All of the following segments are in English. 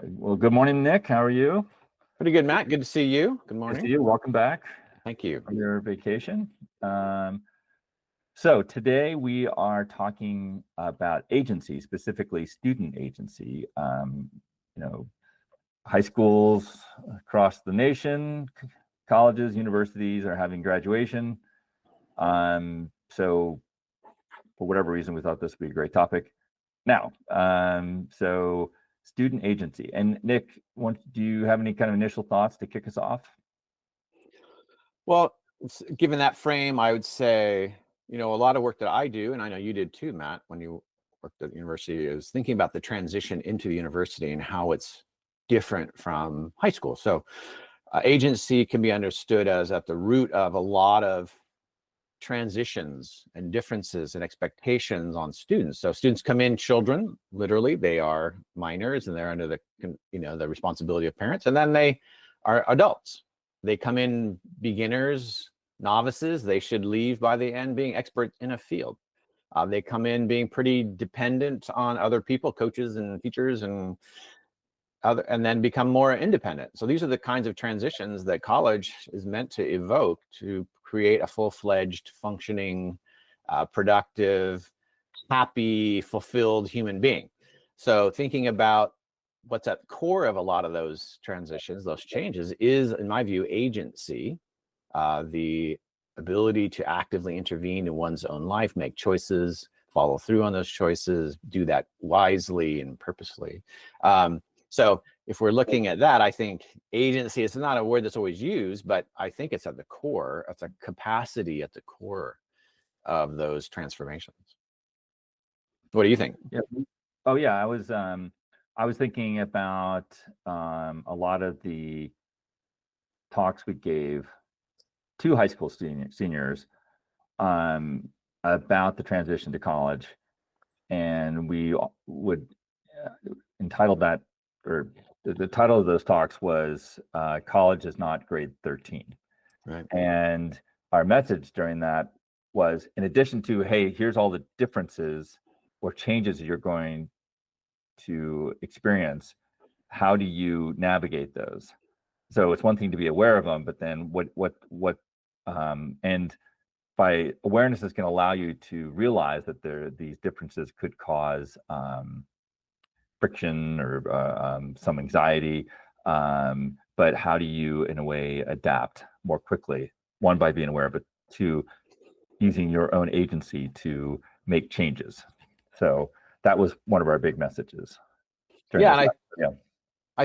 Well, good morning, Nick. How are you? Pretty good, Matt. Good to see you. Good Good morning. to see you. Welcome back Thank you. from your vacation. So today we are talking about agency, specifically student agency. High schools across the nation, colleges, universities are having graduation. So for whatever reason, we thought this would be a great topic. Now, so student agency. And Nick, do you have any kind of initial thoughts to kick us off? Well, given that frame, I would say, a lot of work that I do, and I know you did too, Matt, when you worked at the university, is thinking about the transition into the university and how it's different from high school. So agency can be understood as at the root of a lot of transitions and differences and expectations on students. So students come in children, literally, they are minors and they're under the responsibility of parents, and then they are adults. They come in beginners, novices. They should leave by the end being experts in a field. They come in being pretty dependent on other people, coaches and teachers, and then become more independent. So these are the kinds of transitions that college is meant to evoke to create a full-fledged, functioning, productive, happy, fulfilled human being. So thinking about what's at the core of a lot of those transitions, those changes, is, in my view, agency, the ability to actively intervene in one's own life, make choices, follow through on those choices, do that wisely and purposely. So if we're looking at that, I think agency is not a word that's always used, but I think it's at the core, it's a capacity at the core of those transformations. What do you think? Yeah. Oh yeah, I was thinking about a lot of the talks we gave to high school seniors about the transition to college, and we would entitle that, or the title of those talks was "College is not grade 13." Right. And our message during that was, in addition to, hey, here's all the differences or changes you're going to experience, how do you navigate those? So it's one thing to be aware of them, but then and by awareness is going to allow you to realize that these differences could cause friction or some anxiety. But how do you, in a way, adapt more quickly? One, by being aware, but two, using your own agency to make changes. So that was one of our big messages. I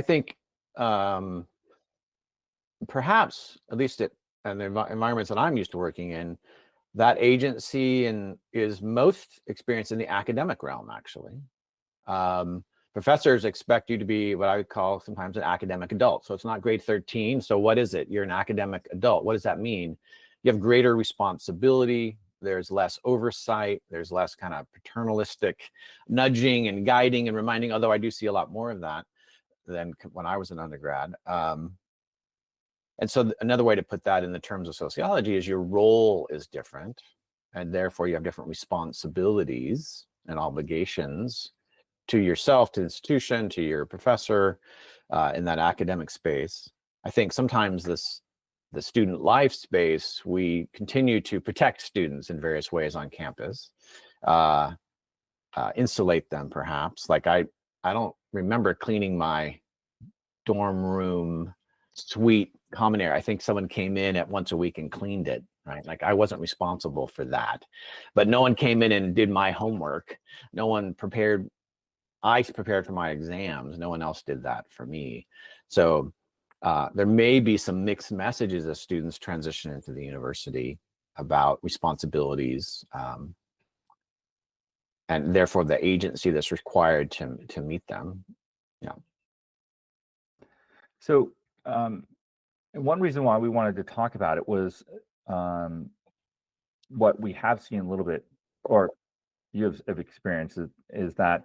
think perhaps, at least in the environments that I'm used to working in, that agency is most experienced in the academic realm, actually. Professors expect you to be what I would call sometimes an academic adult. So it's not grade 13. So what is it? You're an academic adult. What does that mean? You have greater responsibility. There's less oversight. There's less kind of paternalistic nudging and guiding and reminding, although I do see a lot more of that than when I was an undergrad. And so another way to put that in the terms of sociology is your role is different, and therefore you have different responsibilities and obligations to yourself, to the institution, to your professor in that academic space. I think sometimes the student life space, we continue to protect students in various ways on campus, insulate them perhaps. Like I don't remember cleaning my dorm room suite common area. I think someone came in at once a week and cleaned it, right? Like I wasn't responsible for that, but no one came in and did my homework. No one prepared. I prepared for my exams. No one else did that for me. So there may be some mixed messages as students transition into the university about responsibilities and therefore the agency that's required to meet them. Yeah. So one reason why we wanted to talk about it was what we have seen a little bit, or you have experienced, is that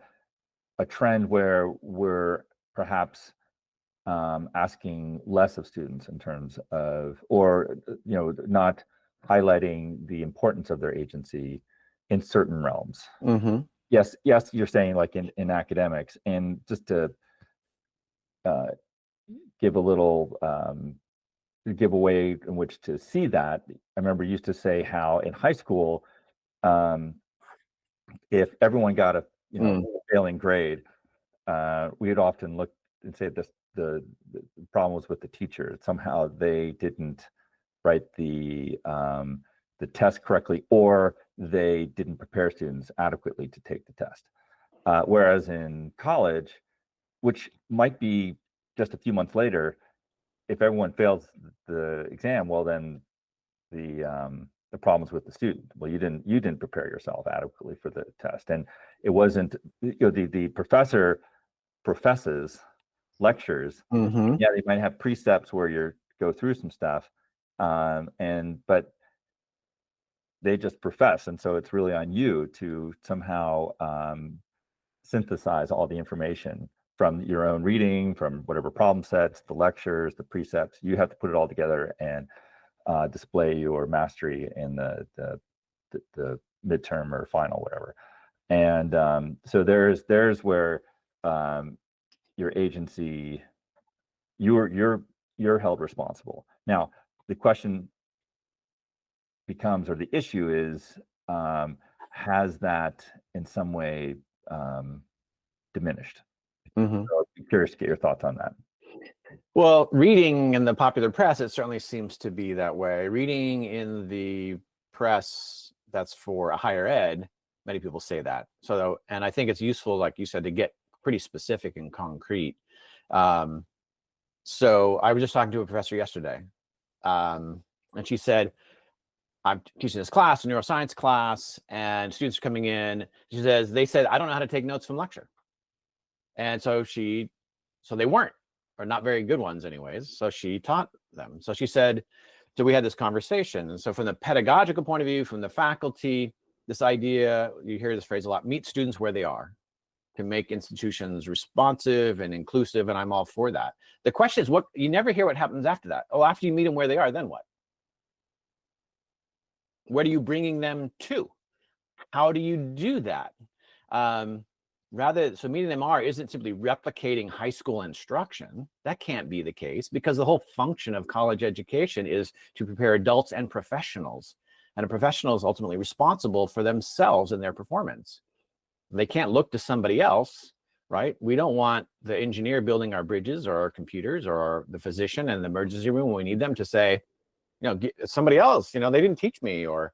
a trend where we're perhaps asking less of students in terms of, or not highlighting the importance of their agency in certain realms. Mm-hmm. Yes, you're saying like in academics, and just to uh, give a little give a way in which to see that. I remember used to say how in high school, if everyone got a failing grade, we'd often look and say the problem was with the teacher. Somehow they didn't write the test correctly, or they didn't prepare students adequately to take the test. Whereas in college, which might be just a few months later, if everyone fails the exam, well, then the problems with the student. Well, you didn't prepare yourself adequately for the test, and it wasn't, the professor professes lectures. Yeah, they might have precepts where you go through some stuff, but they just profess, and so it's really on you to somehow synthesize all the information from your own reading, from whatever problem sets, the lectures, the precepts. You have to put it all together and display your mastery in the midterm or final, whatever. And so there's where your agency, you're held responsible. Now the question becomes, or the issue is, has that in some way diminished? So I'd be curious to get your thoughts on that. Well, reading in the popular press, it certainly seems to be that way. Reading in the press that's for a higher ed, many people say that. So, and I think it's useful, like you said, to get pretty specific and concrete. So I was just talking to a professor yesterday, and she said, I'm teaching this class, a neuroscience class, and students are coming in. She says, they said, I don't know how to take notes from lecture. And so they weren't, or not very good ones anyways. So she taught them. So she said, so we had this conversation. And so from the pedagogical point of view, from the faculty, this idea, you hear this phrase a lot, meet students where they are, to make institutions responsive and inclusive. And I'm all for that. The question is, you never hear what happens after that. Oh, after you meet them where they are, then what? What are you bringing them to? How do you do that? So meeting them isn't simply replicating high school instruction. That can't be the case, because the whole function of college education is to prepare adults and professionals. And a professional is ultimately responsible for themselves and their performance. They can't look to somebody else, right? We don't want the engineer building our bridges or our computers, or the physician in the emergency room when we need them to say, somebody else, they didn't teach me, or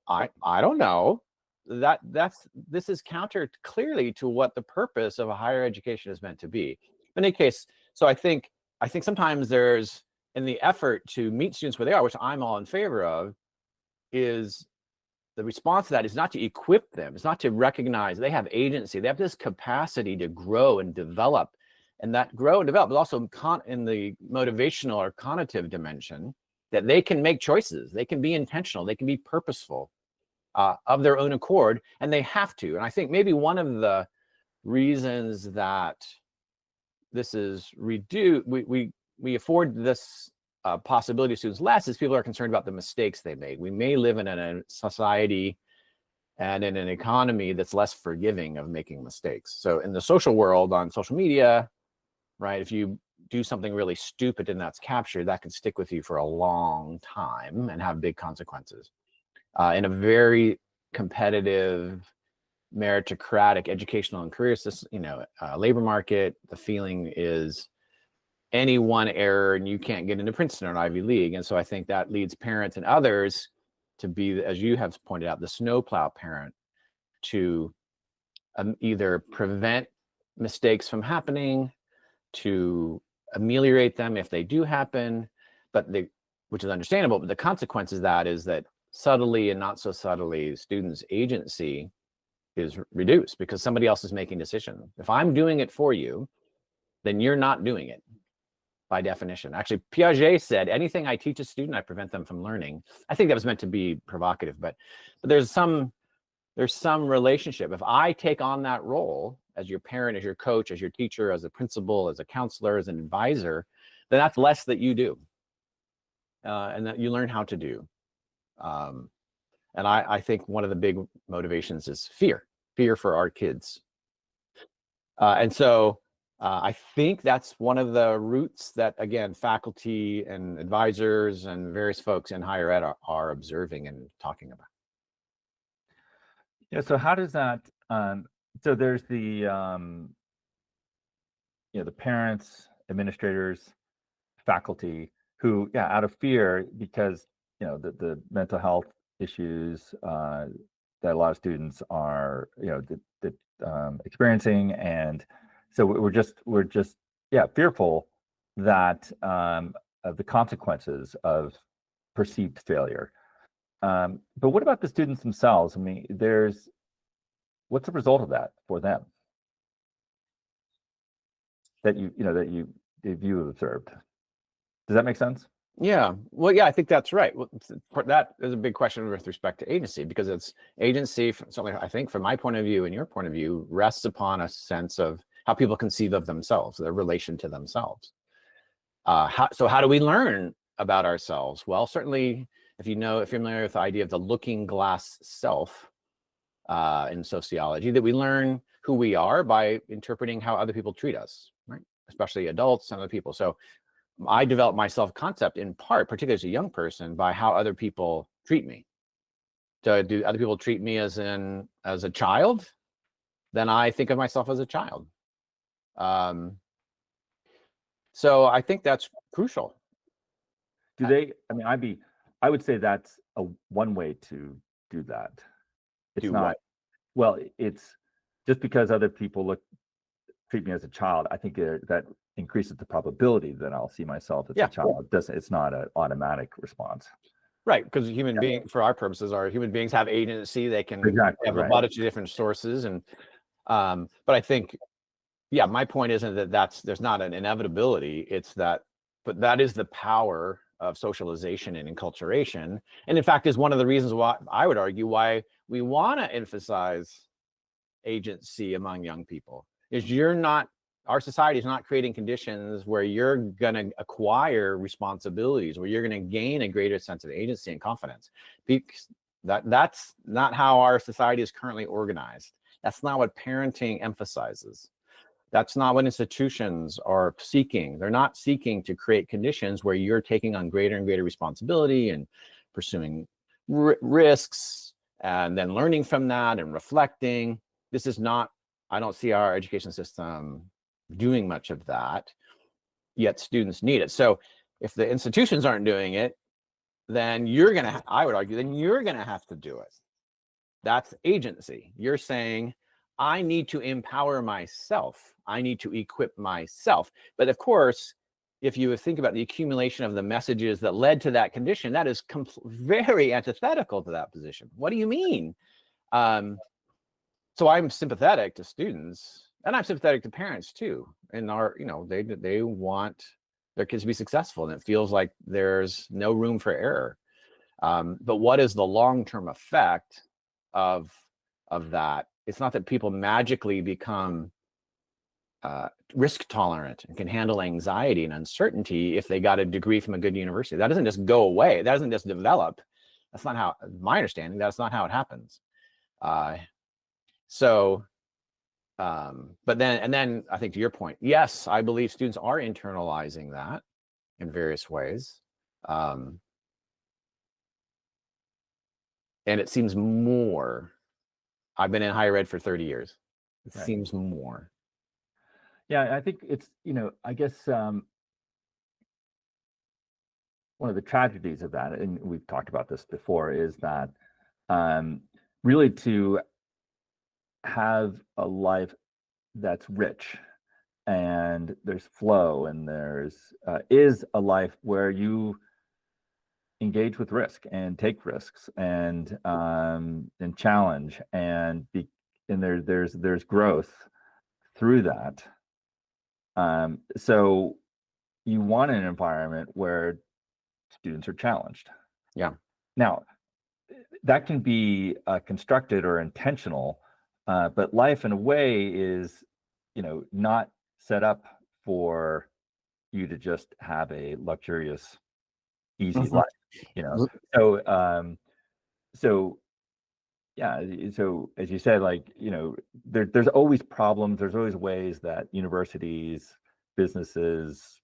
I don't know. This is counter clearly to what the purpose of a higher education is meant to be. In any case, so I think sometimes there's, in the effort to meet students where they are, which I'm all in favor of, is the response to that is not to equip them. It's not to recognize they have agency. They have this capacity to grow and develop, and that grow and develop, but also in the motivational or cognitive dimension, that they can make choices. They can be intentional. They can be purposeful. Of their own accord, and they have to. And I think maybe one of the reasons that this is reduced, we afford this possibility to students less, is people are concerned about the mistakes they made. We may live in a society and in an economy that's less forgiving of making mistakes. So in the social world, on social media, right, if you do something really stupid and that's captured, that can stick with you for a long time and have big consequences. In a very competitive, meritocratic educational and career system, labor market, the feeling is any one error and you can't get into Princeton or Ivy League. And so I think that leads parents and others to be, as you have pointed out, the snowplow parent, to either prevent mistakes from happening, to ameliorate them if they do happen, which is understandable. But the consequence of that is that subtly and not so subtly, students' agency is reduced because somebody else is making decisions. If I'm doing it for you, then you're not doing it by definition. Actually, Piaget said, anything I teach a student, I prevent them from learning. I think that was meant to be provocative, but there's some relationship. If I take on that role as your parent, as your coach, as your teacher, as a principal, as a counselor, as an advisor, then that's less that you do and that you learn how to do. And I think one of the big motivations is fear for our kids. And so I think that's one of the roots that, again, faculty and advisors and various folks in higher ed are observing and talking about. Yeah. So how does that? So there's the the parents, administrators, faculty who, yeah, out of fear because the mental health issues that a lot of students are experiencing, and so we're just fearful that of the consequences of perceived failure. But what about the students themselves? I mean, what's the result of that for them that you have observed? Does that make sense? Yeah, well, yeah, I think that's right. Well, that is a big question with respect to agency, because it's agency, certainly, I think, from my point of view and your point of view, rests upon a sense of how people conceive of themselves, their relation to themselves. So how do we learn about ourselves? Well, certainly, if you're familiar with the idea of the looking glass self in sociology, that we learn who we are by interpreting how other people treat us, right? Especially adults and other people. So I developed my self-concept in part, particularly as a young person, by how other people treat me. So do other people treat me as a child? Then I think of myself as a child. So I think that's crucial. Do they? I mean, I would say that's one way to do that. It's Do not. what? Well, it's just because other people treat me as a child. I think that increases the probability that I'll see myself as a child. It's not an automatic response. Right, because human being, for our purposes, human beings have agency. They can have a lot of different sources, and but I think, yeah, my point isn't that there's not an inevitability. It's that, but that is the power of socialization and enculturation, and in fact is one of the reasons why I would argue why we want to emphasize agency among young people. Is our society is not creating conditions where you're going to acquire responsibilities, where you're going to gain a greater sense of agency and confidence. Because that's not how our society is currently organized. That's not what parenting emphasizes. That's not what institutions are seeking. They're not seeking to create conditions where you're taking on greater and greater responsibility and pursuing risks and then learning from that and reflecting. This is not, I don't see our education system doing much of that, yet students need it. So if the institutions aren't doing it, then I would argue, then you're going to have to do it. That's agency. You're saying, I need to empower myself. I need to equip myself. But of course, if you think about the accumulation of the messages that led to that condition, that is very antithetical to that position. What do you mean? So I'm sympathetic to students, and I'm sympathetic to parents too. And they want their kids to be successful, and it feels like there's no room for error. But what is the long-term effect of that? It's not that people magically become risk tolerant and can handle anxiety and uncertainty if they got a degree from a good university. That doesn't just go away. That doesn't just develop. That's not how, my understanding, that's not how it happens. But then I think to your point, yes, I believe students are internalizing that in various ways. And it seems more. I've been in higher ed for 30 years. It seems more. Yeah, I think it's, I guess one of the tragedies of that, and we've talked about this before, is that really to have a life that's rich and there's flow and there's is a life where you engage with risk and take risks and challenge and there's growth through that. So you want an environment where students are challenged. Yeah. Now, that can be constructed or intentional, but life in a way is, not set up for you to just have a luxurious, easy life, So Yeah, so as you said, like, there's always problems. There's always ways that universities, businesses,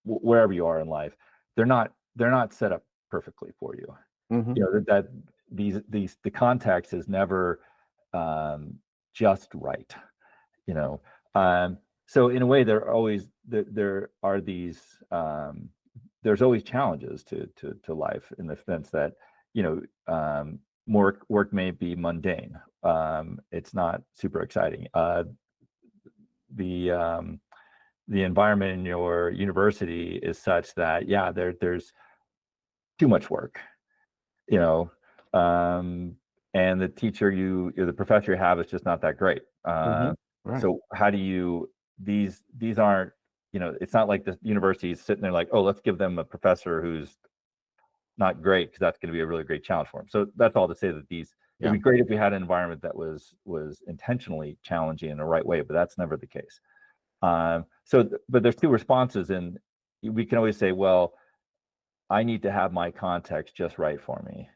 wherever you are in life, they're not set up perfectly for you. Mm-hmm. That the context is never just right. you know so in a way, there are these there's always challenges to life, in the sense that more work may be mundane. It's not super exciting. The environment in your university is such that, yeah, there's too much work, you know and the professor you have is just not that great. Mm-hmm. Right. So how do you these aren't, it's not like the university is sitting there like, oh, let's give them a professor who's not great, because that's going to be a really great challenge for them. So that's all to say that it'd be great if we had an environment that was intentionally challenging in the right way, but that's never the case. But there's two responses, and we can always say, well, I need to have my context just right for me.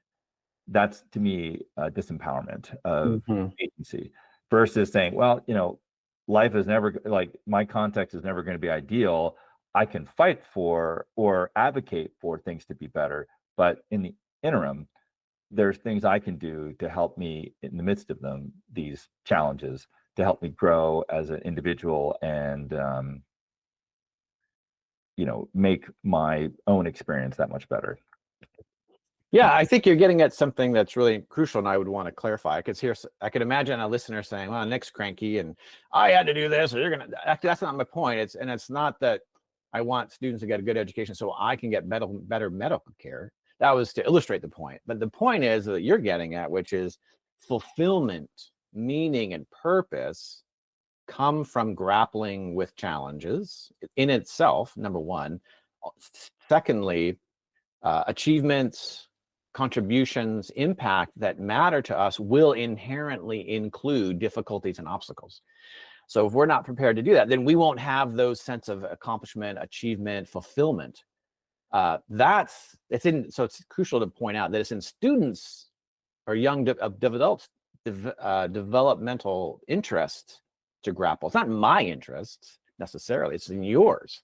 That's, to me, disempowerment of Mm-hmm. agency, versus saying, well, life is never, like, my context is never going to be ideal. I can fight for or advocate for things to be better, but in the interim, there's things I can do to help me in the midst of these challenges, to help me grow as an individual, and make my own experience that much better. Yeah, I think you're getting at something that's really crucial, and I would want to clarify, because I could imagine a listener saying, "Well, Nick's cranky, and I had to do this, or you're gonna." That's not my point. It's not that I want students to get a good education so I can get better medical care. That was to illustrate the point. But the point is that you're getting at, which is fulfillment, meaning, and purpose come from grappling with challenges in itself. Number one. Secondly, achievements, contributions, impact that matter to us will inherently include difficulties and obstacles. So if we're not prepared to do that, then we won't have those sense of accomplishment, achievement, fulfillment. So it's crucial to point out that it's in students or young developmental interest to grapple. It's not my interest necessarily, it's in yours.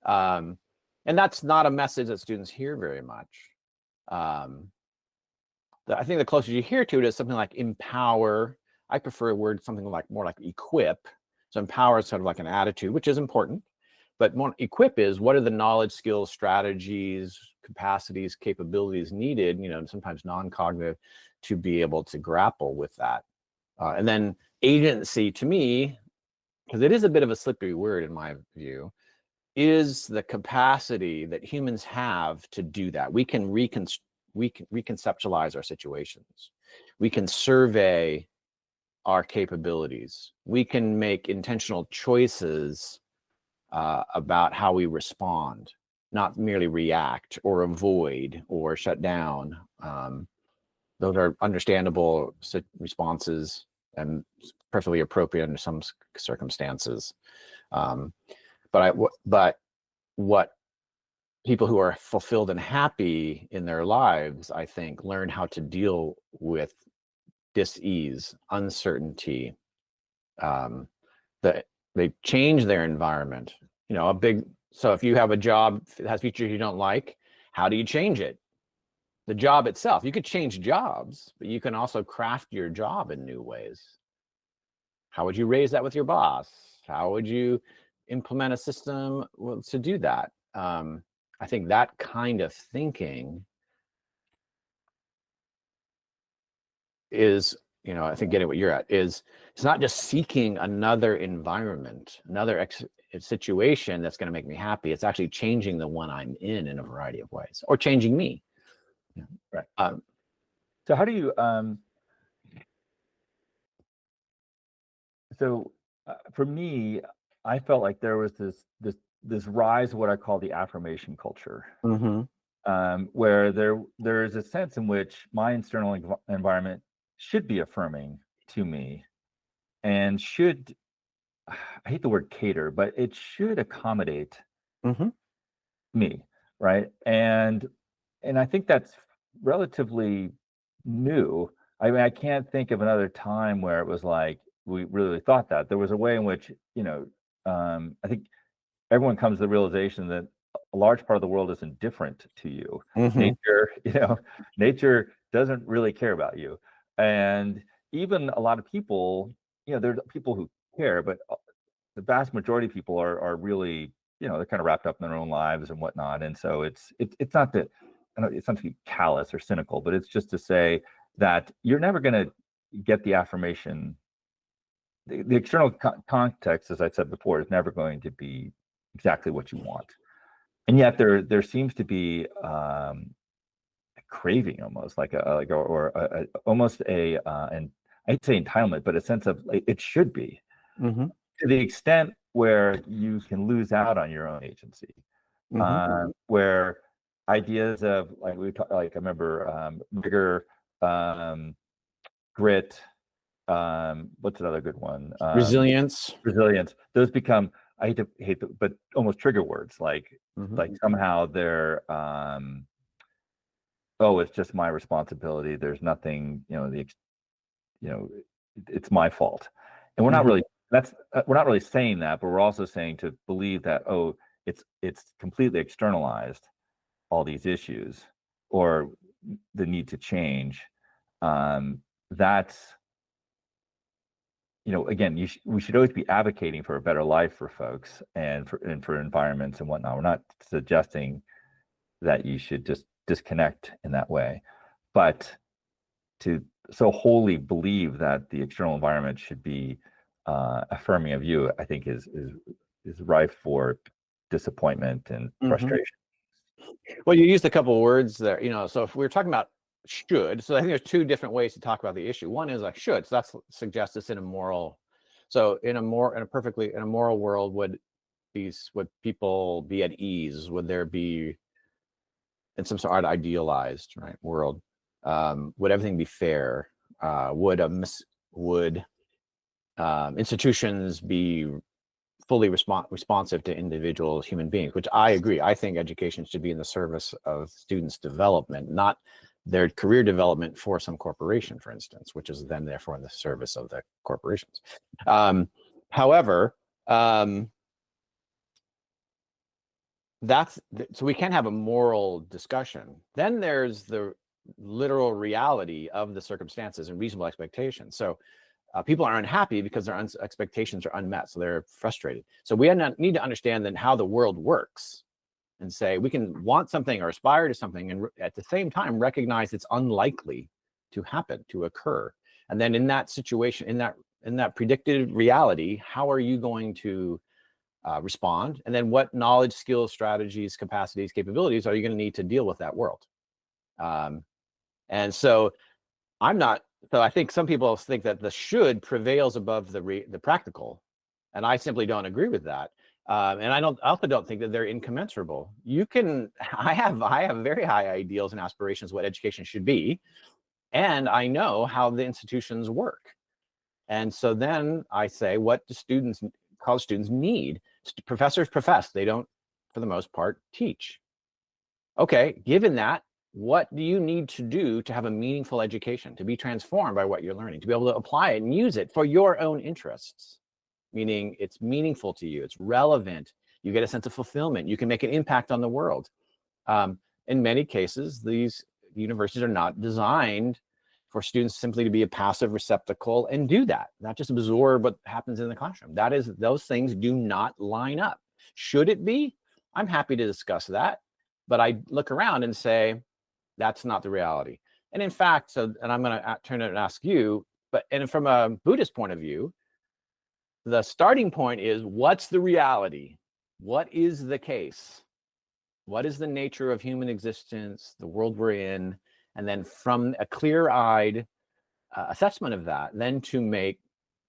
And that's not a message that students hear very much. I think the closest you hear to it is something like empower. I prefer a word, something like more like equip. So empower is sort of like an attitude, which is important, but more equip is, what are the knowledge, skills, strategies, capacities, capabilities needed, sometimes non-cognitive, to be able to grapple with that. And then agency, to me, because it is a bit of a slippery word in my view, is the capacity that humans have to do that. We can reconceptualize our situations. We can survey our capabilities. We can make intentional choices about how we respond, not merely react or avoid or shut down. Those are understandable responses and perfectly appropriate under some circumstances. But what people who are fulfilled and happy in their lives, I think, learn how to deal with dis-ease, uncertainty. They change their environment. So if you have a job that has features you don't like, how do you change it? The job itself, you could change jobs, but you can also craft your job in new ways. How would you raise that with your boss? How would you implement a system to do that? I think that kind of thinking is, I think getting what you're at is, it's not just seeking another environment, another situation that's going to make me happy. It's actually changing the one I'm in a variety of ways, or changing me. Right. So how do you, for me, I felt like there was this rise of what I call the affirmation culture. Mm-hmm. Where there is a sense in which my external environment should be affirming to me, and should, I hate the word cater, but it should accommodate Mm-hmm. me, right? And I think that's relatively new, I mean, I can't think of another time where it was like we really thought that. There was a way in which, I think everyone comes to the realization that a large part of the world is indifferent to you. Nature, nature doesn't really care about you. And even a lot of people, there are people who care, but the vast majority of people are really, they're kind of wrapped up in their own lives and whatnot. And so it's not that, it's not to be callous or cynical, but it's just to say that you're never going to get the affirmation. The external context, as I said before, is never going to be exactly what you want. And yet there seems to be a craving, almost like almost and I hate to say entitlement, but a sense of it should be, to the extent where you can lose out on your own agency, where ideas of like I remember rigor, grit, what's another good one? Resilience. Those become, I hate but almost trigger words, like somehow they're it's just my responsibility. There's nothing, it's my fault. And we're not really we're not really saying that, but we're also saying to believe that it's completely externalized, all these issues or the need to change. That's, again, we should always be advocating for a better life for folks and for environments and whatnot. We're not suggesting that you should just disconnect in that way, but to so wholly believe that the external environment should be affirming of you, I think is rife for disappointment and frustration. Well, you used a couple of words there, so if we're talking about should, so I think there's two different ways to talk about the issue. One is like should, so that suggests it's in a moral. So in a moral world, would people be at ease? Would there be, in some sort of idealized world, would everything be fair? Would institutions be fully responsive to individual human beings? Which I agree. I think education should be in the service of students' development, not their career development for some corporation, for instance, which is then therefore in the service of the corporations. However, so we can have a moral discussion. Then there's the literal reality of the circumstances and reasonable expectations. So people are unhappy because their expectations are unmet, so they're frustrated. So we need to understand then how the world works and say we can want something or aspire to something and at the same time recognize it's unlikely to happen, to occur. And then in that situation, in that predicted reality, how are you going to respond? And then what knowledge, skills, strategies, capacities, capabilities are you going to need to deal with that world? And so I think some people think that the should prevails above the practical, and I simply don't agree with that. And I also don't think that they're incommensurable. I have very high ideals and aspirations what education should be, and I know how the institutions work. And so then I say, what do college students need? Professors profess, they don't, for the most part, teach. Okay, given that, what do you need to do to have a meaningful education, to be transformed by what you're learning, to be able to apply it and use it for your own interests? Meaning it's meaningful to you, it's relevant, you get a sense of fulfillment, you can make an impact on the world. In many cases, these universities are not designed for students simply to be a passive receptacle and do that, not just absorb what happens in the classroom. Those things do not line up. Should it be? I'm happy to discuss that, but I look around and say, that's not the reality. And in fact, and I'm going to turn it and ask you, and from a Buddhist point of view, the starting point is, what's the reality? What is the case? What is the nature of human existence, the world we're in? And then from a clear-eyed assessment of that, then to make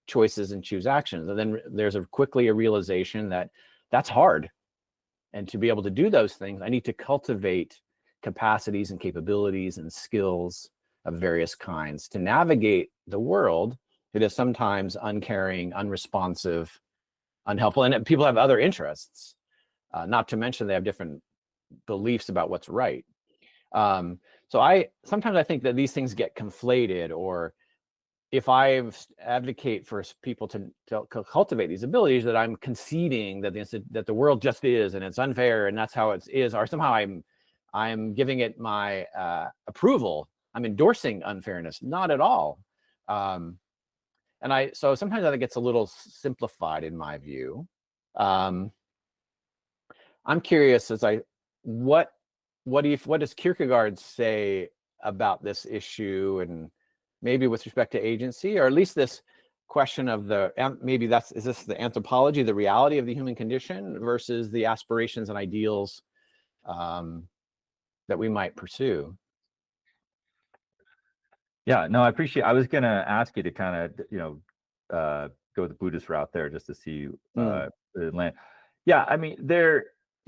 choices and choose actions. And then there's quickly a realization that that's hard. And to be able to do those things, I need to cultivate capacities and capabilities and skills of various kinds to navigate the world that is sometimes uncaring, unresponsive, unhelpful, and people have other interests, not to mention they have different beliefs about what's right. So sometimes I think that these things get conflated, or if I advocate for people to cultivate these abilities, that I'm conceding that the world just is and it's unfair and that's how it is, or somehow I'm giving it my approval. I'm endorsing unfairness. Not at all. So sometimes I think it's a little simplified in my view. I'm curious what does Kierkegaard say about this issue, and maybe with respect to agency, or at least this question of is this the anthropology, the reality of the human condition versus the aspirations and ideals that we might pursue? Yeah, no, I appreciate. I was gonna ask you to kind of, go the Buddhist route there just to see the land. Yeah, I mean,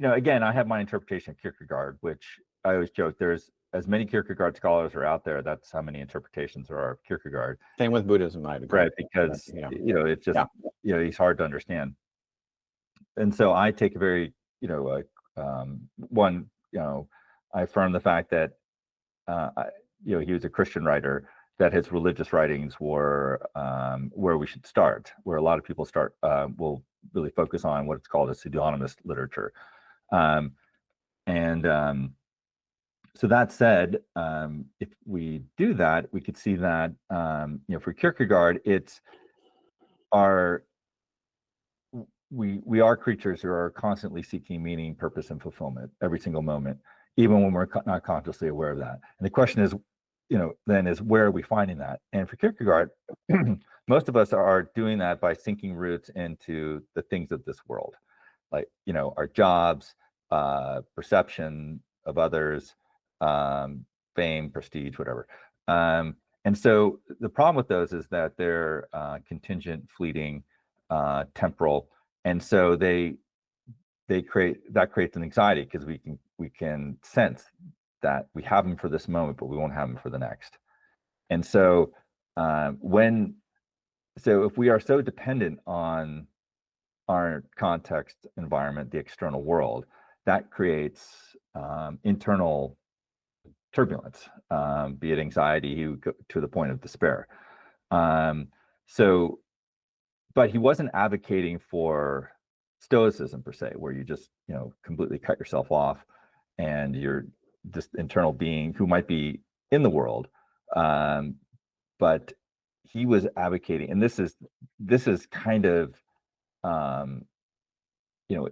again, I have my interpretation of Kierkegaard, which I always joke there's as many Kierkegaard scholars are out there. That's how many interpretations there are of Kierkegaard. Same with Buddhism, I'd agree. Right, because it's just he's hard to understand, and so I take a very I affirm the fact that he was a Christian writer, that his religious writings were where we should start, where a lot of people will really focus on what's called a pseudonymous literature. So that said, if we do that, we could see that for Kierkegaard, we are creatures who are constantly seeking meaning, purpose, and fulfillment every single moment, even when we're not consciously aware of that. And the question is, then is where are we finding that? And for Kierkegaard, most of us are doing that by sinking roots into the things of this world, like, our jobs, perception of others, fame, prestige, whatever. And so the problem with those is that they're contingent, fleeting, temporal. And so that creates an anxiety, because we can sense that we have them for this moment, but we won't have them for the next. And so if we are so dependent on our context environment, the external world, that creates internal turbulence, be it anxiety to the point of despair. But he wasn't advocating for stoicism per se, where you just completely cut yourself off and you're this internal being who might be in the world, but he was advocating, and this is kind of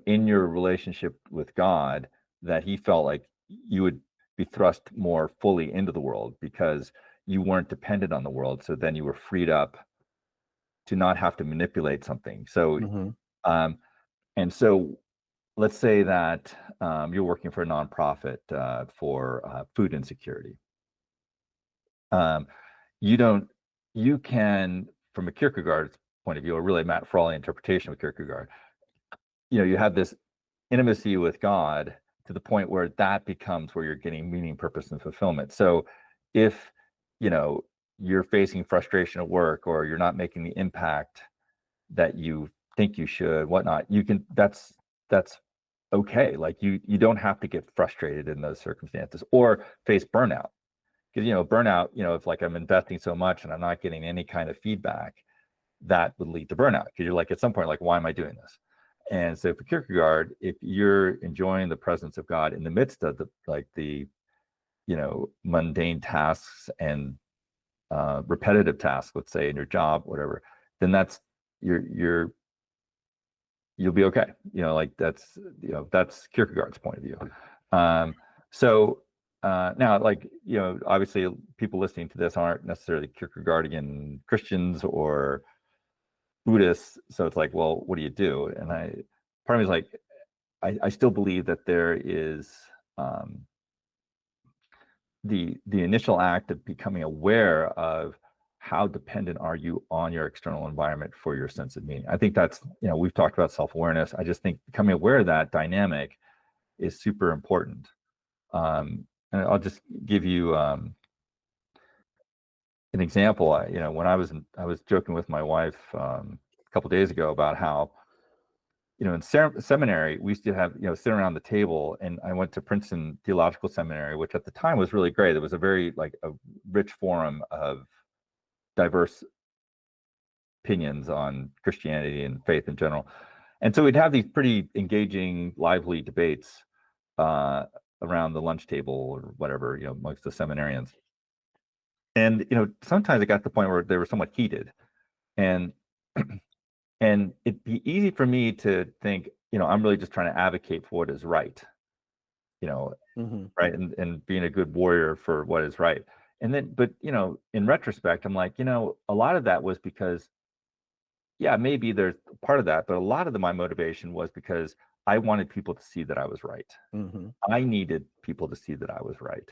in your relationship with God, that he felt like you would be thrust more fully into the world because you weren't dependent on the world. So then you were freed up to not have to manipulate something. So and so let's say that you're working for a nonprofit for food insecurity. You can, from a Kierkegaard point of view, or really Matt Frawley interpretation of Kierkegaard, you have this intimacy with God to the point where that becomes where you're getting meaning, purpose, and fulfillment. So if you're facing frustration at work, or you're not making the impact that you think you should, whatnot, that's okay. Like you don't have to get frustrated in those circumstances or face burnout, because burnout, if like I'm investing so much and I'm not getting any kind of feedback, that would lead to burnout, because you're like, at some point, like, why am I doing this? And so for Kierkegaard, if you're enjoying the presence of God in the midst of the mundane tasks and repetitive tasks, let's say in your job, whatever, then that's you'll be okay. That's Kierkegaard's point of view. Now, obviously people listening to this aren't necessarily Kierkegaardian Christians or Buddhists, so it's like, well, what do you do? And part of me is like, I still believe that there is the initial act of becoming aware of how dependent are you on your external environment for your sense of meaning. I think that's, we've talked about self-awareness. I just think becoming aware of that dynamic is super important. And I'll just give you an example. When I was joking with my wife a couple days ago about how in seminary, we used to have, sit around the table, and I went to Princeton Theological Seminary, which at the time was really great. It was a very a rich forum of diverse opinions on Christianity and faith in general. And so we'd have these pretty engaging, lively debates around the lunch table or whatever, amongst the seminarians. And, sometimes it got to the point where they were somewhat heated. And and it'd be easy for me to think, I'm really just trying to advocate for what is right, right? And being a good warrior for what is right. And then, but, in retrospect, I'm like, a lot of that was because, yeah, maybe there's part of that, but a lot of my motivation was because I wanted people to see that I was right. I needed people to see that I was right.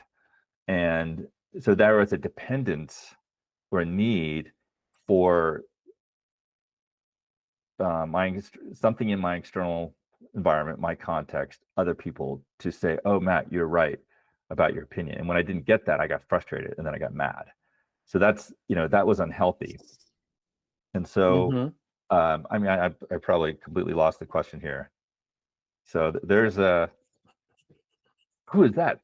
And so there was a dependence or a need for something in my external environment, my context, other people to say, "Oh, Matt, you're right about your opinion." And when I didn't get that, I got frustrated, and then I got mad. So that's, that was unhealthy. And so, I mean, I probably completely lost the question here. So there's who is that?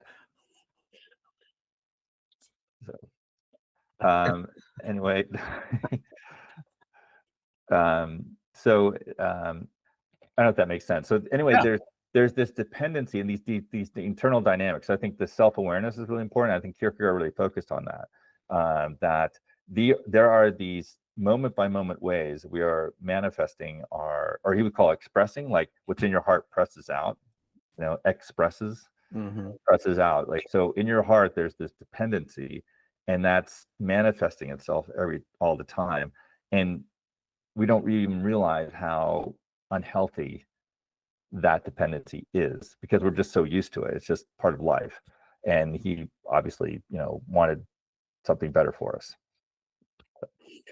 So, anyway, so I don't know if that makes sense. So anyway, Yeah. there's this dependency and these internal dynamics. I think the self-awareness is really important. I think Kierkegaard really focused on that. That there are these moment by moment ways we are manifesting or he would call expressing, like what's in your heart presses out, expresses, presses out. Like, so in your heart, there's this dependency, and that's manifesting itself all the time. And we don't even realize how unhealthy that dependency is because we're just so used to it. It's just part of life. And he obviously, wanted something better for us.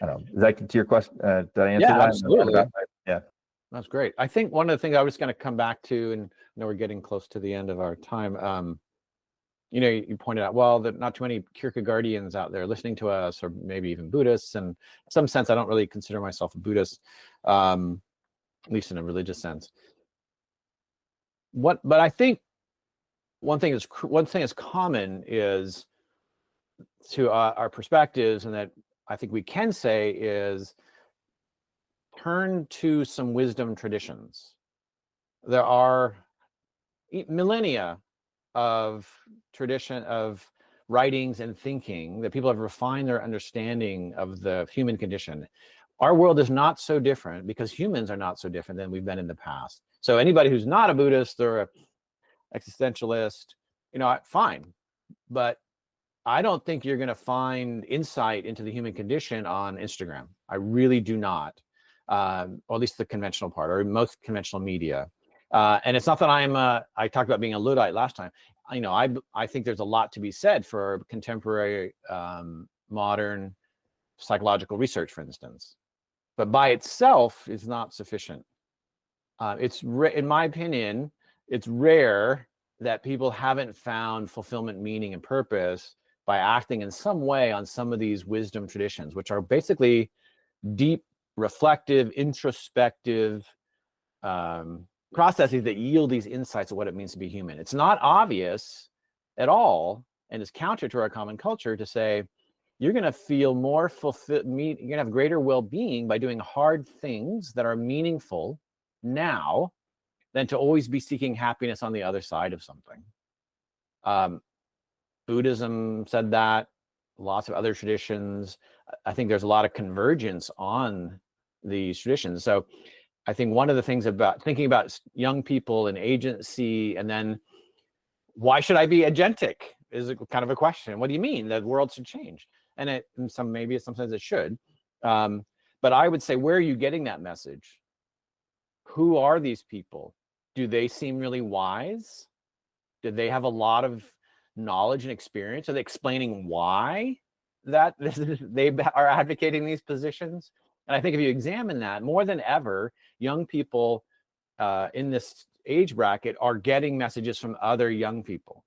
I don't know. Does that get to your question? Did I answer that? Absolutely. Yeah. That's great. I think one of the things I was going to come back to, and I know we're getting close to the end of our time. You pointed out, well, that not too many Kierkegaardians out there listening to us, or maybe even Buddhists. And in some sense, I don't really consider myself a Buddhist, at least in a religious sense. But I think one thing is common is to our perspectives, and that I think we can say is turn to some wisdom traditions. There are millennia of tradition of writings and thinking that people have refined their understanding of the human condition. Our world is not so different because humans are not so different than we've been in the past. So anybody who's not a Buddhist or a existentialist, fine. But I don't think you're going to find insight into the human condition on Instagram. I really do not, or at least the conventional part, or most conventional media. And it's not that I talked about being a Luddite last time. I think there's a lot to be said for contemporary modern psychological research, for instance. But by itself is not sufficient. In my opinion, it's rare that people haven't found fulfillment, meaning, and purpose by acting in some way on some of these wisdom traditions, which are basically deep, reflective, introspective processes that yield these insights of what it means to be human. It's not obvious at all, and it's counter to our common culture to say you're going to feel more fulfilled, you're going to have greater well-being by doing hard things that are meaningful now than to always be seeking happiness on the other side of something. Buddhism said that, lots of other traditions. I think there's a lot of convergence on these traditions. So I think one of the things about thinking about young people and agency, and then why should I be agentic is kind of a question. What do you mean the world should change? And sometimes it should. But I would say, where are you getting that message? Who are these people? Do they seem really wise? Do they have a lot of knowledge and experience? Are they explaining why that they are advocating these positions? And I think if you examine that, more than ever, young people in this age bracket are getting messages from other young people.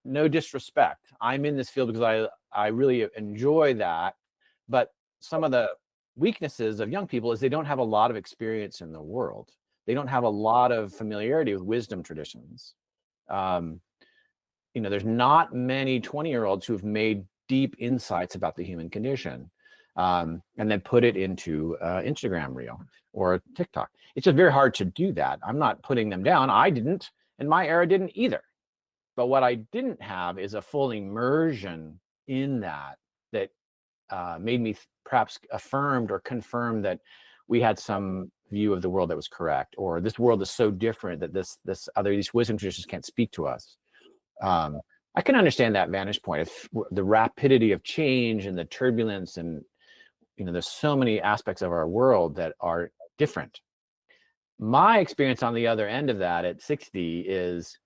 No disrespect. I'm in this field because I really enjoy that. But some of the weaknesses of young people is they don't have a lot of experience in the world. They don't have a lot of familiarity with wisdom traditions. There's not many 20-year-olds who've made deep insights about the human condition, and then put it into Instagram reel or TikTok. It's just very hard to do that. I'm not putting them down. I didn't, and my era didn't either. But what I didn't have is a full immersion in that made me perhaps affirmed or confirmed that we had some view of the world that was correct, or this world is so different that these wisdom traditions can't speak to us. I can understand that vantage point. If the rapidity of change and the turbulence, and there's so many aspects of our world that are different. My experience on the other end of that at 60 is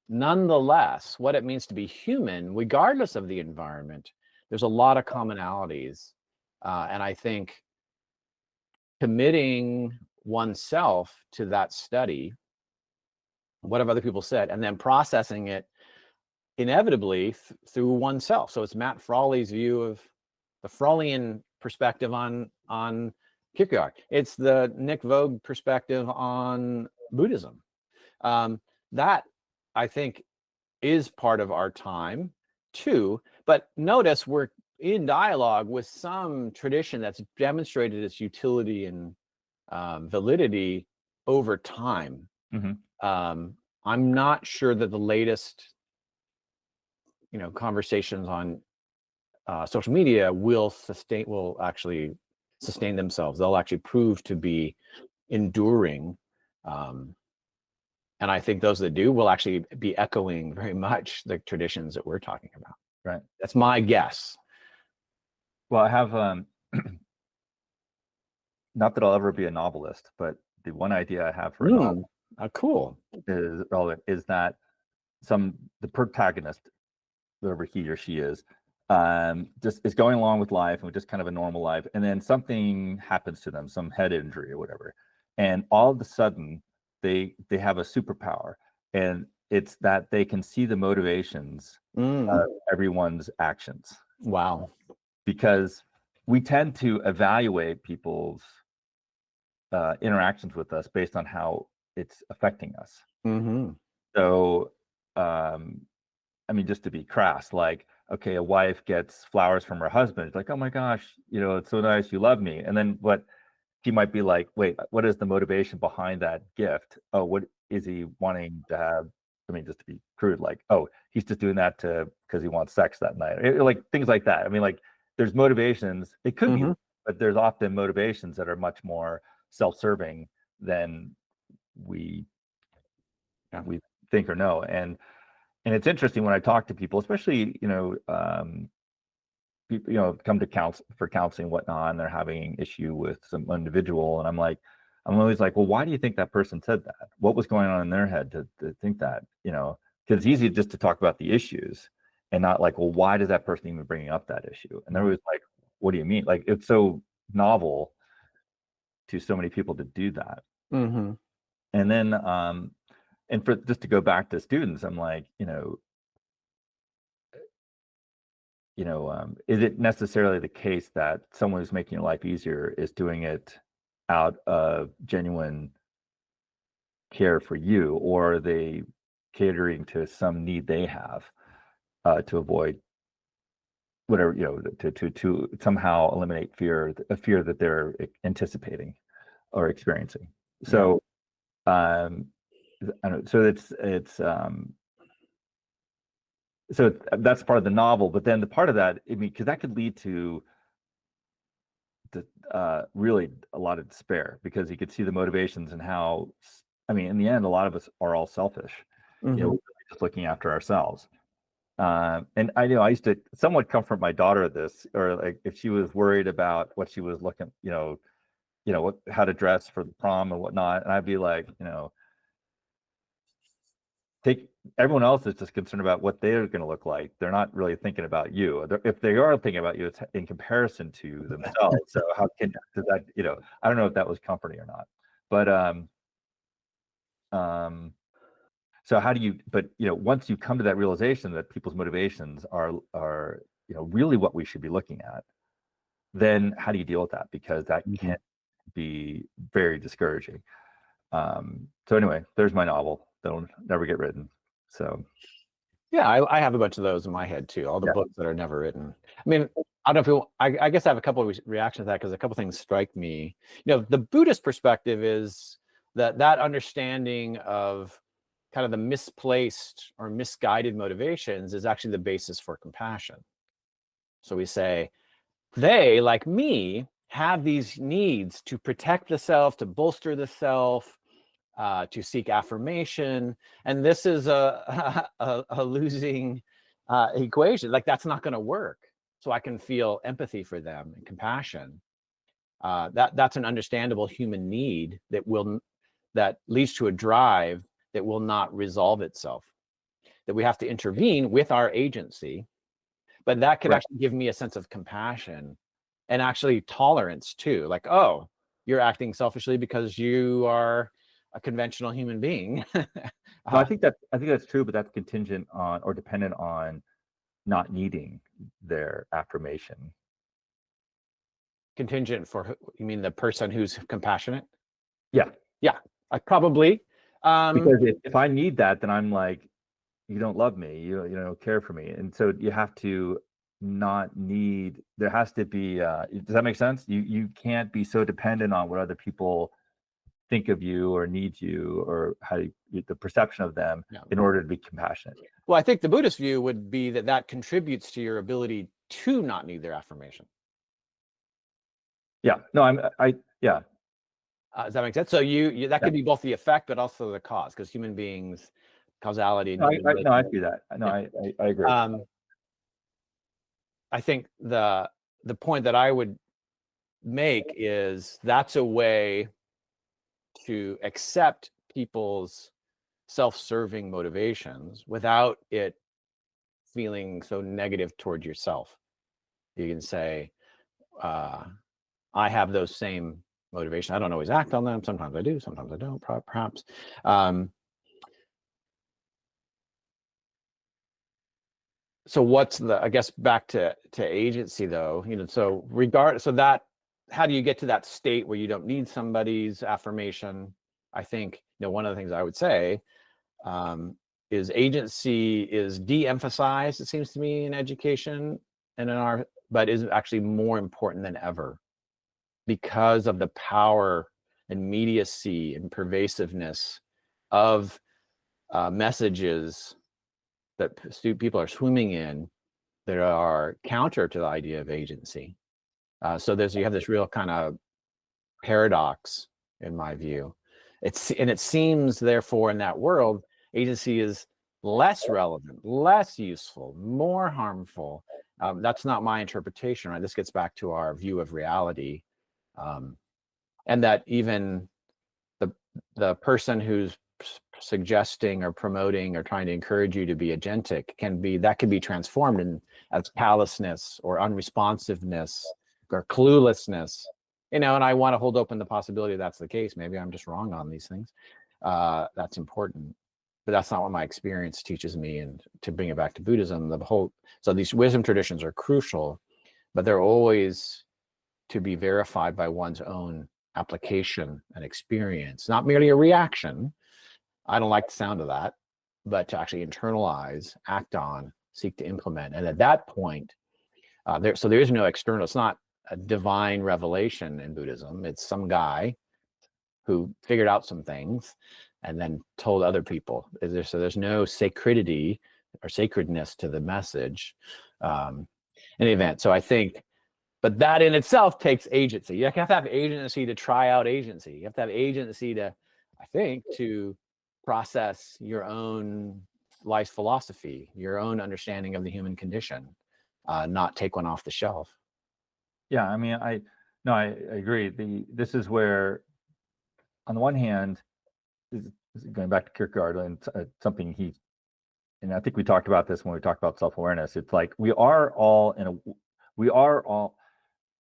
nonetheless what it means to be human, regardless of the environment. There's a lot of commonalities. And I think committing oneself to that study, what have other people said, and then processing it inevitably through oneself. So it's Matt Frawley's view of the Frawleyan perspective on Kierkegaard. It's the Nic Voge perspective on Buddhism. That, I think, is part of our time too. But notice we're in dialogue with some tradition that's demonstrated its utility and validity over time. I'm not sure that the latest conversations on social media will actually sustain themselves. They'll actually prove to be enduring. And I think those that do will actually be echoing very much the traditions that we're talking about. Right. That's my guess. Well, I have not that I'll ever be a novelist, but the one idea I have for a novel cool is that the protagonist, whoever he or she is, just is going along with life and just kind of a normal life, and then something happens to them, some head injury or whatever, and all of a sudden they have a superpower, and it's that they can see the motivations of everyone's actions. Wow. Because we tend to evaluate people's interactions with us based on how it's affecting us. So just to be crass, like, okay, a wife gets flowers from her husband, it's like, oh my gosh, it's so nice, you love me. And then what he might be like, wait, what is the motivation behind that gift? Oh, what is he wanting to have? Just to be crude, like, oh, he's just doing that because he wants sex that night, like things like that. There's motivations, it could be, but there's often motivations that are much more self-serving than we think or know. And it's interesting when I talk to people, especially people come to for counseling and whatnot, and they're having an issue with some individual, and I'm always like, well, why do you think that person said that? What was going on in their head to think that? Because it's easy just to talk about the issues and not like, well, why does that person even bring up that issue? And they're always like, what do you mean? Like, it's so novel to so many people to do that. And then and for just to go back to students, I'm like, is it necessarily the case that someone who's making your life easier is doing it out of genuine care for you, or are they catering to some need they have to avoid whatever, to somehow eliminate a fear that they're anticipating or experiencing? So I don't know, so that's part of the novel, but then the part of that, because that could lead to really a lot of despair, because you could see the motivations and how, in the end, a lot of us are all selfish, we're just looking after ourselves. And I used to somewhat comfort my daughter this, or like if she was worried about what she was looking, how to dress for the prom and whatnot, and I'd be like, everyone else is just concerned about what they're going to look like. They're not really thinking about you. If they are thinking about you, it's in comparison to themselves. So does that, I don't know if that was comforting or not, but so how do you, but once you come to that realization that people's motivations are really what we should be looking at, then how do you deal with that? Because that Mhm. can be very discouraging. So anyway, there's my novel that'll never get written. So Yeah, I have a bunch of those in my head too. All the yeah, books that are never written. I mean, I don't know if I guess I have a couple of reactions to that because a couple things strike me. You know, the Buddhist perspective is that understanding of kind of the misplaced or misguided motivations is actually the basis for compassion. So we say, they, like me, have these needs to protect the self, to bolster the self, to seek affirmation, and this is a losing equation. Like that's not going to work. So I can feel empathy for them and compassion. That's an understandable human need that leads to a drive that will not resolve itself. That we have to intervene with our agency, but that could right. actually give me a sense of compassion and actually tolerance too. Like, oh, you're acting selfishly because you are a conventional human being. No, I think that's true, but that's contingent on or dependent on not needing their affirmation. Contingent for you mean the person who's compassionate? Yeah, Yeah, probably. because if I need that, then I'm like, you don't love me, you don't care for me, and so you have to not need. There has to be. Does that make sense? You can't be so dependent on what other people think of you or need you or the perception of them Yeah. in order to be compassionate. Well, I think the Buddhist view would be that contributes to your ability to not need their affirmation. Yeah. No, yeah. Does that make sense? So you that Yeah. could be both the effect, but also the cause, because human beings, causality. No, I see that. No, Yeah. I agree. I think the point that I would make is that's a way to accept people's self-serving motivations without it feeling so negative toward yourself. You can say, I have those same motivations. I don't always act on them. Sometimes I do, sometimes I don't, perhaps. So what's I guess back to agency though, so that, how do you get to that state where you don't need somebody's affirmation? I think, one of the things I would say is agency is de-emphasized, it seems to me, in education and but is actually more important than ever because of the power and immediacy and pervasiveness of messages that people are swimming in that are counter to the idea of agency. So you have this real kind of paradox, in my view. It seems, therefore, in that world, agency is less relevant, less useful, more harmful. That's not my interpretation, right? This gets back to our view of reality, and that even the person who's suggesting or promoting or trying to encourage you to be agentic can be transformed as callousness or unresponsiveness or cluelessness, and I want to hold open the possibility that's the case. Maybe I'm just wrong on these things. That's important, but that's not what my experience teaches me. And to bring it back to Buddhism, so these wisdom traditions are crucial, but they're always to be verified by one's own application and experience, not merely a reaction. I don't like the sound of that, but to actually internalize, act on, seek to implement. And at that point, there is no external, it's not a divine revelation in Buddhism. It's some guy who figured out some things and then told other people. So there's no sacredity or sacredness to the message in the event. So I think, but that in itself takes agency. You have to have agency to try out agency. You have to have agency to, I think, to process your own life philosophy, your own understanding of the human condition, not take one off the shelf. Yeah, I mean, I agree. This is where, on the one hand, going back to Kierkegaard and something and I think we talked about this when we talked about self-awareness. It's like we are all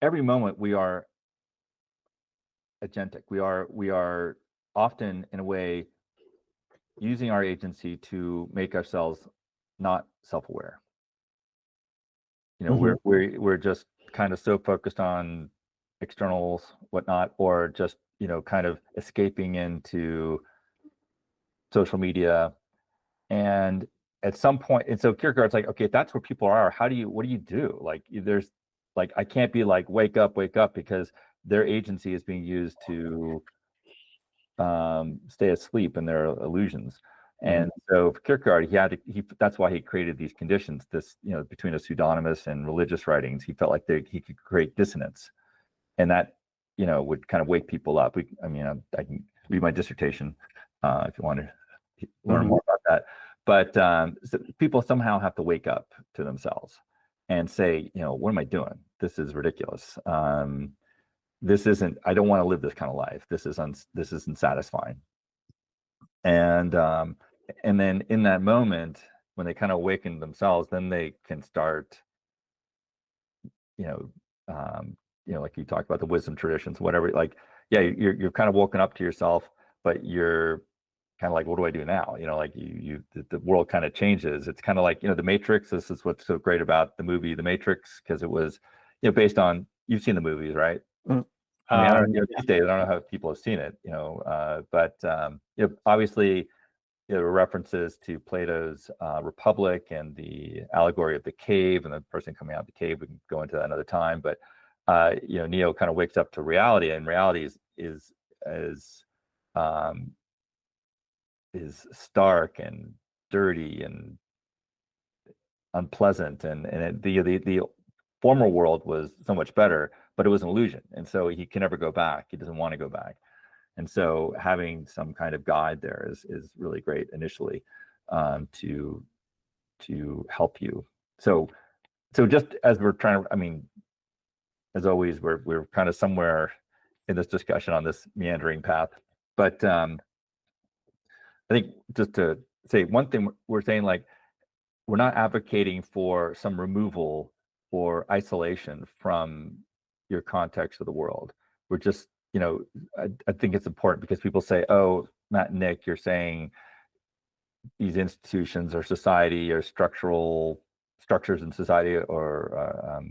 every moment we are agentic. We are often, in a way, using our agency to make ourselves not self-aware. We're just kind of so focused on externals, whatnot, or just, kind of escaping into social media. And at some point, and so Kierkegaard's like, okay, if that's where people are, what do you do? Like, there's like, I can't be like, wake up, because their agency is being used to stay asleep in their illusions. And so for Kierkegaard, that's why he created these conditions, this, between a pseudonymous and religious writings. He felt like he could create dissonance, and that, would kind of wake people up. I can read my dissertation if you want to learn more about that. But so people somehow have to wake up to themselves and say, what am I doing? This is ridiculous. This isn't, I don't want to live this kind of life. This isn't satisfying. And then in that moment, when they kind of awaken themselves, then they can start, like you talked about the wisdom traditions, whatever, like, yeah, you're kind of woken up to yourself, but you're kind of like, what do I do now? Like the world kind of changes. It's kind of like, The Matrix. This is what's so great about the movie The Matrix, because it was, based on, you've seen the movies, right? I don't know, these days, I don't know how people have seen it, but obviously there were references to Plato's Republic and the allegory of the cave and the person coming out of the cave. We can go into that another time, but Neo kind of wakes up to reality, and reality is stark and dirty and unpleasant, and the former world was so much better, but it was an illusion, and so he can never go back. He doesn't want to go back, and so having some kind of guide there is really great initially, to help you. So just as we're trying to, as always, we're kind of somewhere in this discussion on this meandering path, but I think just to say one thing, we're saying, like, we're not advocating for some removal or isolation from your context of the world. We're just, I think it's important, because people say, oh, Matt and Nick, you're saying these institutions or society or structures in society are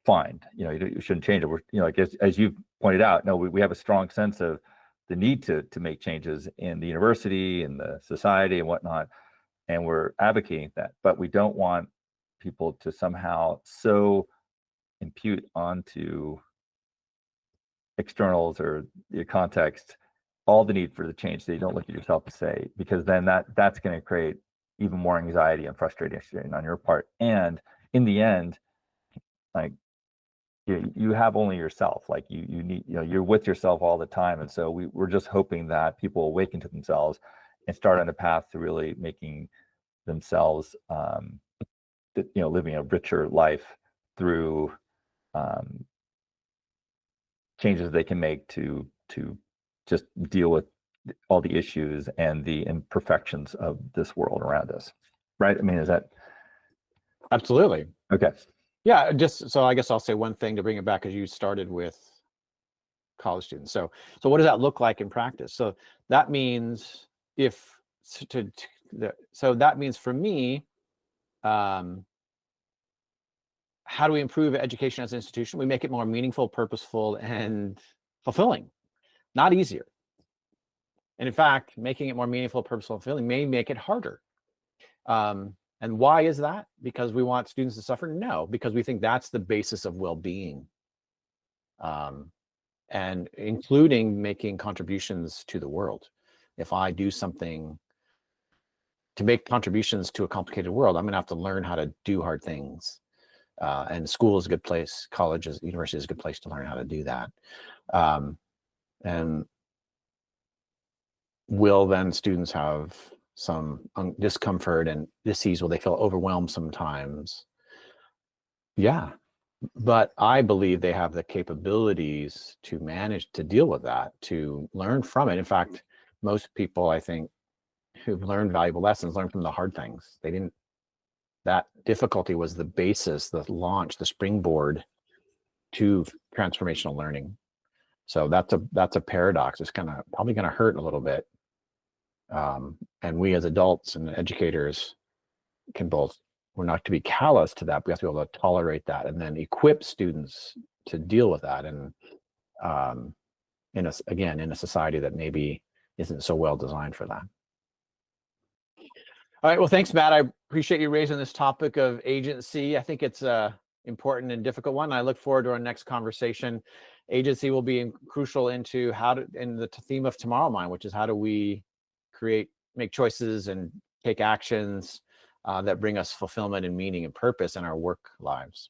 fine. You shouldn't change it. We're, like, as you've pointed out, no, we have a strong sense of the need to make changes in the university and the society and whatnot, and we're advocating that. But we don't want people to somehow so impute onto externals or your context all the need for the change that you don't look at yourself to say, because then that's going to create even more anxiety and frustration on your part. And in the end, like, you have only yourself. Like, you need, you're with yourself all the time. And so we're just hoping that people awaken to themselves and start on a path to really making themselves, living a richer life through changes they can make to just deal with all the issues and the imperfections of this world around us. Right? Is that? Absolutely. Okay. Yeah, just so I guess I'll say one thing to bring it back, as you started with college students. So what does that look like in practice? So that means that means for me, how do we improve education as an institution? We make it more meaningful, purposeful, and fulfilling, not easier. And in fact, making it more meaningful, purposeful, and fulfilling may make it harder. And why is that? Because we want students to suffer? No, because we think that's the basis of well-being, and including making contributions to the world. If I do something to make contributions to a complicated world, I'm going to have to learn how to do hard things. And school is a good place. University is a good place to learn how to do that. And will then students have some discomfort and disease? Will they feel overwhelmed sometimes? Yeah, but I believe they have the capabilities to manage to deal with that, to learn from it. In fact, most people, I think, who've learned valuable lessons learn from the hard things. That difficulty was the basis, the launch, the springboard to transformational learning. So that's a paradox. It's probably going to hurt a little bit. And we as adults and educators can both we're not to be callous to that. We have to be able to tolerate that and then equip students to deal with that. And in a society that maybe isn't so well designed for that. All right, well, thanks, Matt. I appreciate you raising this topic of agency. I think it's a important and difficult one. I look forward to our next conversation. Agency will be crucial into in the theme of Tomorrow Mind, which is how do we make choices and take actions that bring us fulfillment and meaning and purpose in our work lives.